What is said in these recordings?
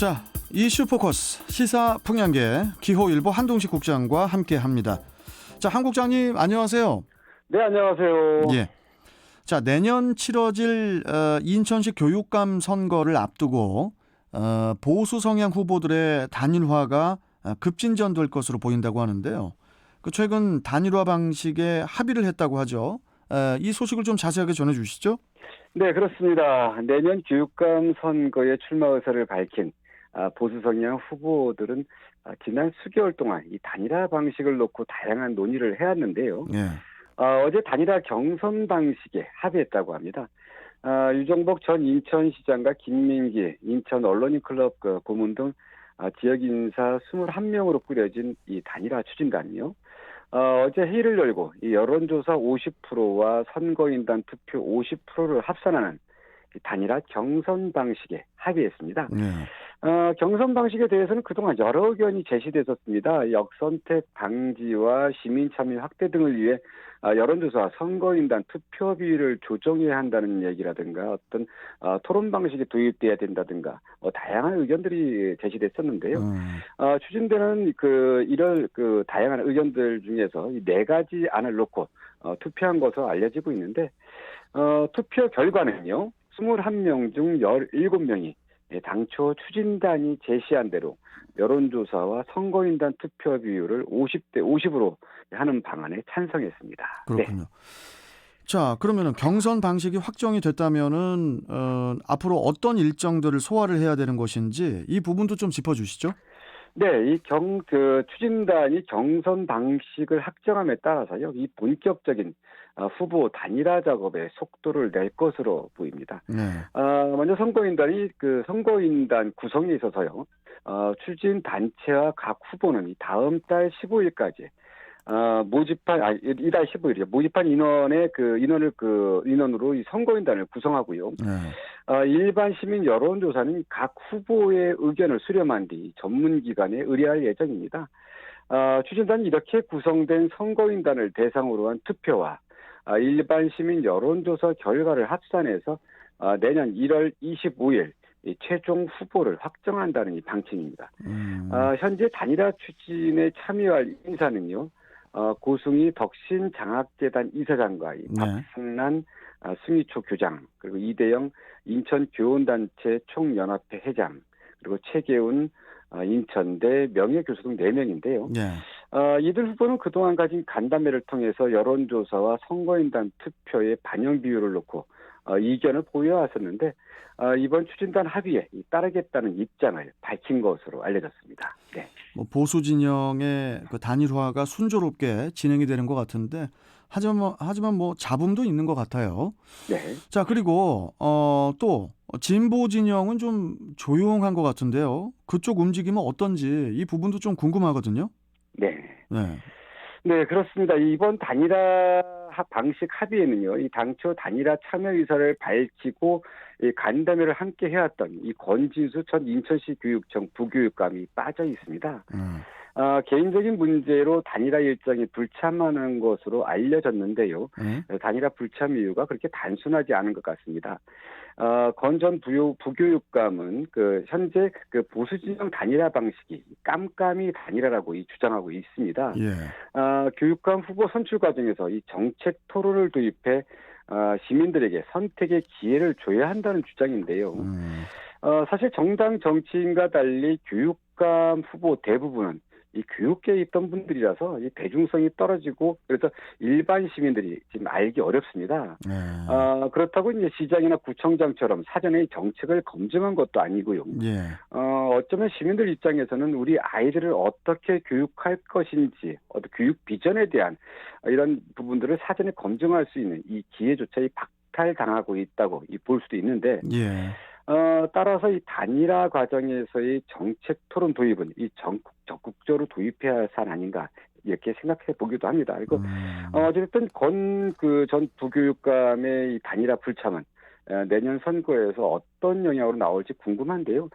자, 이슈 포커스 시사 풍향계 기호일보 한동식 국장과 함께합니다. 자, 한 국장님 안녕하세요. 네, 안녕하세요. 예. 자, 내년 치러질 인천시 교육감 선거를 앞두고 보수 성향 후보들의 단일화가 급진전될 것으로 보인다고 하는데요. 최근 단일화 방식에 합의를 했다고 하죠. 이 소식을 좀 자세하게 전해주시죠. 네, 그렇습니다. 내년 교육감 선거에 출마 의사를 밝힌 보수 성향 후보들은 지난 수개월 동안 이 단일화 방식을 놓고 다양한 논의를 해왔는데요. 예. 어제 단일화 경선 방식에 합의했다고 합니다. 유정복 전 인천시장과 김민기 인천 언론인클럽 고문 등 지역 인사 21명으로 꾸려진 이 단일화 추진단이요. 어제 회의를 열고 이 여론조사 50%와 선거인단 투표 50%를 합산하는 단일화 경선 방식에 합의했습니다. 경선 방식에 대해서는 그동안 여러 의견이 제시됐었습니다. 역선택 방지와 시민 참여 확대 등을 위해 여론조사 선거인단 투표 비율을 조정해야 한다는 얘기라든가 어떤 토론 방식이 도입돼야 된다든가 다양한 의견들이 제시됐었는데요. 추진되는 이런 다양한 의견들 중에서 이 네 가지 안을 놓고 투표한 것으로 알려지고 있는데 투표 결과는요. 21명 중 17명이 당초 추진단이 제시한 대로 여론조사와 선거인단 투표 비율을 50대 50으로 하는 방안에 찬성했습니다. 그렇군요. 네. 자, 그러면은 경선 방식이 확정이 됐다면은 앞으로 어떤 일정들을 소화를 해야 되는 것인지 이 부분도 좀 짚어주시죠. 네, 추진단이 경선 방식을 확정함에 따라서요, 이 본격적인 후보 단일화 작업에 속도를 낼 것으로 보입니다. 네. 먼저 선거인단 구성에 있어서요, 추진 단체와 각 후보는 이 다음 달 15일까지 이달 15일이요. 모집한 인원으로 이 선거인단을 구성하고요. 일반 시민 여론조사는 각 후보의 의견을 수렴한 뒤 전문기관에 의뢰할 예정입니다. 추진단이 이렇게 구성된 선거인단을 대상으로 한 투표와 일반 시민 여론조사 결과를 합산해서 내년 1월 25일 최종 후보를 확정한다는 이 방침입니다. 현재 단일화 추진에 참여할 인사는요. 고승희 덕신장학재단 이사장과 박상란 승희초 교장, 그리고 이대영 인천교원단체 총연합회 회장, 그리고 최계훈 인천대 명예교수 등 4명인데요. 이들 후보는 그동안 가진 간담회를 통해서 여론조사와 선거인단 투표의 반영 비율을 놓고 이견을 보여왔었는데 이번 추진단 합의에 따르겠다는 입장을 밝힌 것으로 알려졌습니다. 네. 보수 진영의 그 단일화가 순조롭게 진행이 되는 것 같은데 하지만 잡음도 있는 것 같아요. 네. 자, 그리고 또 진보 진영은 좀 조용한 것 같은데요. 그쪽 움직임은 어떤지 이 부분도 좀 궁금하거든요. 네. 네. 네, 그렇습니다. 이번 단일화 방식 합의에는요, 이 당초 단일화 참여 의사를 밝히고 이 간담회를 함께 해왔던 이 권진수 전 인천시 교육청 부교육감이 빠져 있습니다. 개인적인 문제로 단일화 일정이 불참하는 것으로 알려졌는데요. 단일화 불참 이유가 그렇게 단순하지 않은 것 같습니다. 권 전 부교육감은 현재 보수 진영 단일화 방식이 깜깜이 단일화라고 주장하고 있습니다. 교육감 후보 선출 과정에서 이 정책 토론을 도입해 시민들에게 선택의 기회를 줘야 한다는 주장인데요. 사실 정당 정치인과 달리 교육감 후보 대부분은 이 교육계에 있던 분들이라서 이 대중성이 떨어지고 그래서 일반 시민들이 지금 알기 어렵습니다. 그렇다고 이제 시장이나 구청장처럼 사전에 정책을 검증한 것도 아니고요. 어쩌면 시민들 입장에서는 우리 아이들을 어떻게 교육할 것인지 교육 비전에 대한 이런 부분들을 사전에 검증할 수 있는 이 기회조차 박탈당하고 있다고 볼 수도 있는데. 따라서 이 단일화 과정에서의 정책 토론 도입은 이 적극적으로 도입해야 할 사안 아닌가 이렇게 생각해 보기도 합니다. 그리고 어쨌든 권 전 부교육감의 이 단일화 불참은 내년 선거에서 어떤 영향으로 나올지 궁금한데요.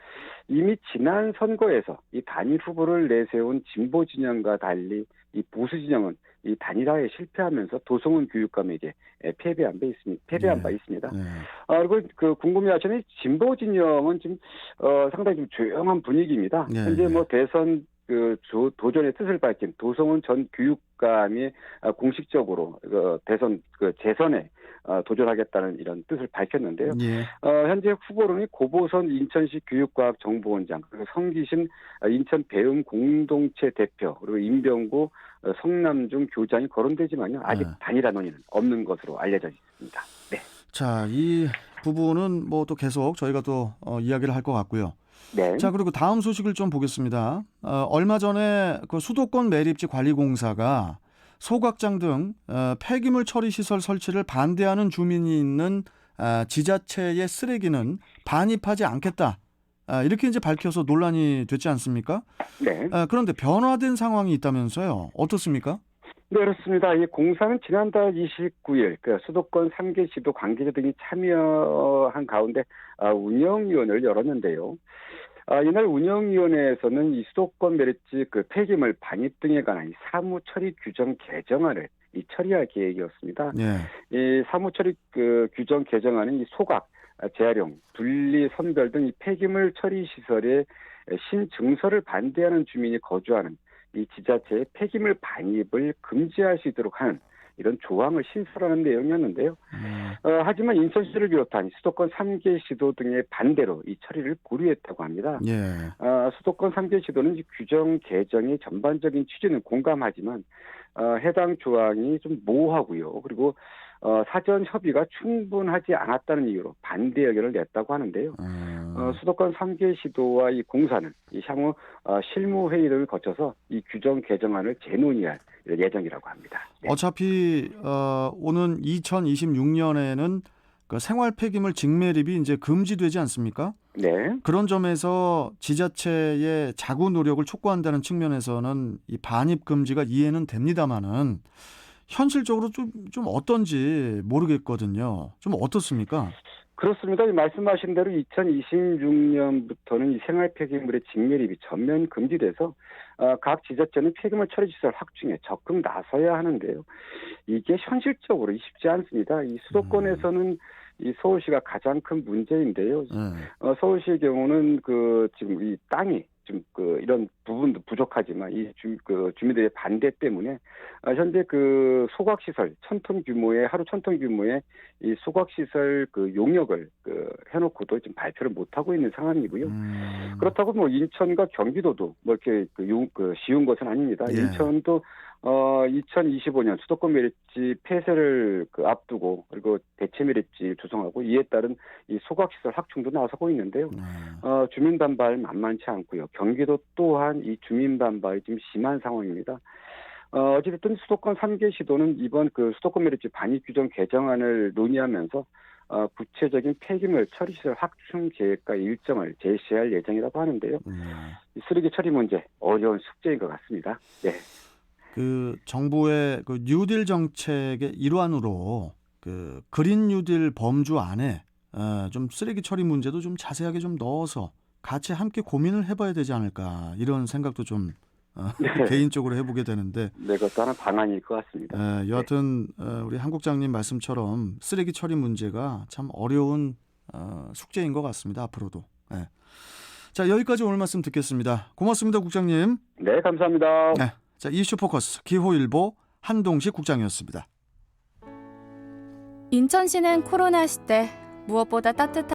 이미 지난 선거에서 이 단일 후보를 내세운 진보 진영과 달리 이 보수 진영은 이 단일화에 실패하면서 도성훈 교육감에게 패배한 바 있습니다. 네. 그리고 그 궁금해하시는 진보 진영은 지금 상당히 좀 조용한 분위기입니다. 네. 현재 뭐 대선 도전의 뜻을 밝힌 도성훈 전 교육감이 공식적으로 대선 재선에 도전하겠다는 이런 뜻을 밝혔는데요. 예. 현재 후보론이 고보선 인천시 교육과학정보원장, 그리고 성기신 인천 배움 공동체 대표, 그리고 임병구 성남중 교장이 거론되지만요. 아직 네. 단일화 논의는 없는 것으로 알려져 있습니다. 네. 자, 이 부분은 뭐 또 계속 저희가 또 이야기를 할 것 같고요. 네. 자, 그리고 다음 소식을 좀 보겠습니다. 얼마 전에 그 수도권 매립지 관리공사가 소각장 등 폐기물 처리 시설 설치를 반대하는 주민이 있는 지자체의 쓰레기는 반입하지 않겠다. 이렇게 이제 밝혀서 논란이 됐지 않습니까? 네. 그런데 변화된 상황이 있다면서요. 어떻습니까? 네, 그렇습니다. 이 공사는 지난달 29일 수도권 3개 시도 관계자 등이 참여한 가운데 운영위원회를 열었는데요. 이날 운영위원회에서는 이 수도권 매립지 폐기물 반입 등에 관한 이 사무 처리 규정 개정안을 처리할 계획이었습니다. 네. 이 사무 처리 규정 개정안은 이 소각, 재활용, 분리, 선별 등 이 폐기물 처리 시설에 신증서를 반대하는 주민이 거주하는 이 지자체의 폐기물 반입을 금지할 수 있도록 하는 이런 조항을 신설하는 내용이었는데요. 하지만 인천시를 비롯한 수도권 3개 시도 등의 반대로 이 처리를 고려했다고 합니다. 예. 수도권 3개 시도는 이 규정 개정의 전반적인 취지는 공감하지만 해당 조항이 좀 모호하고요. 그리고 사전 협의가 충분하지 않았다는 이유로 반대 의견을 냈다고 하는데요. 수도권 3개 시도와 이 공사는 이 향후 실무 회의를 거쳐서 이 규정 개정안을 재논의할 예정이라고 합니다. 네. 어차피 오는 2026년에는 그 생활 폐기물 직매립이 이제 금지되지 않습니까? 네. 그런 점에서 지자체의 자구 노력을 촉구한다는 측면에서는 이 반입 금지가 이해는 됩니다만은 현실적으로 좀 어떤지 모르겠거든요. 좀 어떻습니까? 그렇습니다. 말씀하신 대로 2026년부터는 이 생활 폐기물의 직매립이 전면 금지돼서 각 지자체는 폐기물 처리 시설 확충에 적극 나서야 하는데요. 이게 현실적으로 쉽지 않습니다. 이 수도권에서는 이 서울시가 가장 큰 문제인데요. 서울시의 경우는 지금 이 땅이 좀 이런 부분도 부족하지만 이 주민들의 반대 때문에 현재 소각 시설 1,000톤 규모의 하루 1,000톤 규모의 이 소각 시설 용역을 해놓고도 지금 발표를 못 하고 있는 상황이고요. 그렇다고 뭐 인천과 경기도도 뭐 이렇게 쉬운 것은 아닙니다. 예. 인천도 2025년 수도권 매립지 폐쇄를 앞두고 그리고 대체 매립지 조성하고 이에 따른 이 소각시설 확충도 나서고 있는데요. 주민 반발 만만치 않고요. 경기도 또한 이 주민 반발이 좀 심한 상황입니다. 어쨌든 수도권 3개 시도는 이번 수도권 매립지 반입 규정 개정안을 논의하면서 구체적인 폐기물 처리시설 확충 계획과 일정을 제시할 예정이라고 하는데요. 이 쓰레기 처리 문제 어려운 숙제인 것 같습니다. 네. 정부의 뉴딜 정책의 일환으로 그린 뉴딜 범주 안에 좀 쓰레기 처리 문제도 좀 자세하게 좀 넣어서 같이 함께 고민을 해봐야 되지 않을까 이런 생각도 좀 네. 개인적으로 해보게 되는데. 네, 그것도 하나 방안일 것 같습니다. 여하튼 우리 한 국장님 말씀처럼 쓰레기 처리 문제가 참 어려운 숙제인 것 같습니다. 앞으로도. 네. 자, 여기까지 오늘 말씀 듣겠습니다. 고맙습니다, 국장님. 네, 감사합니다. 네. 자, 이슈 포커스 기호일보 한동식 국장이었습니다. 인천시는 코로나 시대 무엇보다 따뜻한